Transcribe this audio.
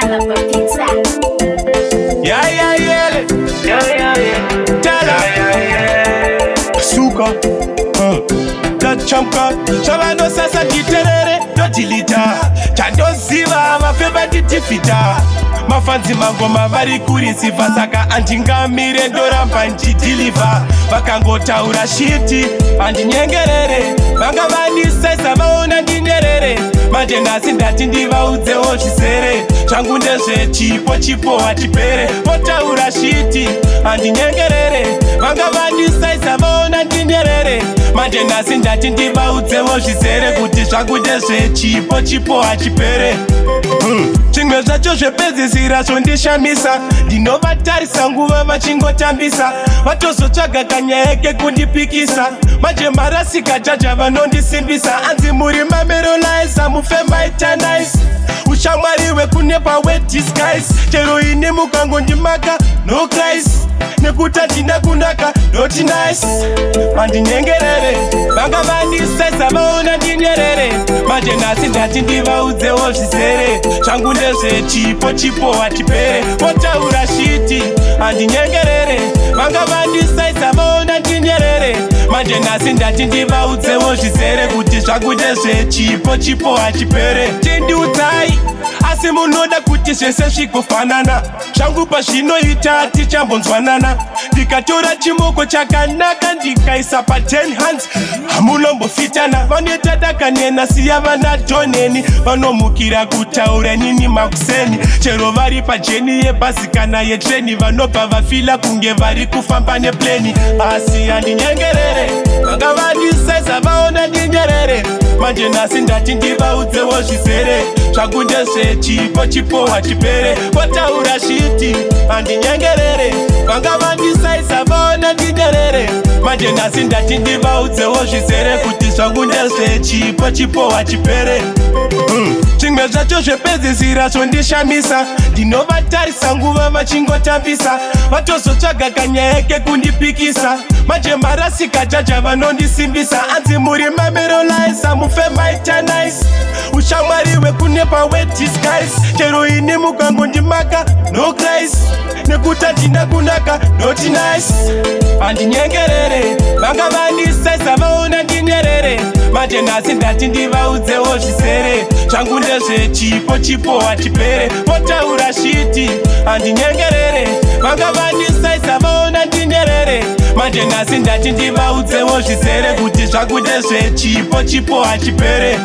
Tala Pizza. Yeah, yeah, yeah. Yeah, yeah, yeah. Tala. Suka. Tachamka. Shavano sasa diterere. Dotilita. Chandoziva. Mafeba ditifita. Mafanzi mangoma vari kurisifa saka andingamire ndoramba ndidhiliva vakangotaura shiti handinyengerere vanga vandisaisa vaona ndinyerere manje nhasi ndati ndivaudzewo zvizere zvangu ndezvechipo chipo hatipere votaura shiti handinyengerere vanga vandisaisa vaona ndinyerere manje nhasi ndati ndivaudzewo zvizere kuti zvangu ndezvechipo chipo hachipere zvimwe zvacho zvepedzisira zvondishamisa ndinovatarisa nguva vachingotambisa vatozotsvaga kanyaya kekundipikisa manje marasika jaja vanondisimbisa anzi muri mamerolaisa mufemaitanais ushamwari wekunepa wedisguise chero ini mukangondimaka no christ nekuti handina kunaka not nice handinyengerere vanga vandisaisa vaona ndinyerere manje nhasi ndati ndivaudzewo zvizere zvangu ndezvechipo chipo hatipere votaura shiti handinyengerere vanga vandisaisa vaona ndinyerere manje nhasi ndati ndivaudzewo zvizere kuti zvangu ndezvechipo chipo hachipere tindiudzai asi munoda kuti zvese zvigofanana zvangu pazvinoita tichambonzwanana ndikatora chimoko chakanaka ndikaisa pa10 hands hamunombofitana vanoita dakanena siya vana dhoneni vanomukira kutaura nini makuseni chero vari pajeni yebhazi kana yetreni vanobva vafila kunge vari kufamba nepleni asi handinyengerere vanga vandisaisa vaona ndinyerere manje nhasi ndati ndivaudzewo zvizere zvangu ndezvechipo chipo hachipere votaura shiti handinyengerere vanga vandisaisa vaona ndinyerere manje nhasi ndati ndivaudzewo zvizere kuti zvangu ndezvechipo chipo hachipere zvimwe zvacho zvepedzisira zvondishamisa ndinovatarisa nguva vachingotambisa vatozotsvaga kanyaya kekundipikisa manje marasika jaja vanondisimbisa anzi muri mamerolaisa mufemaitanais ushamwari wekunepa wedisguise chero ini mukangondimaka no christ nekuti handina kunaka not nice handinyengerere vanga vandisaisa vaona ndinyerere manje nhasi ndati ndivaudzewo zvizere zvangu ndezvechipo chipo hatipere votaura shiti handinyengerere vanga vandisaisa vaona ndinyerere manje nhasi ndati ndivaudzewo zvizere kuti zvangu ndezvechipo chipo hachipere.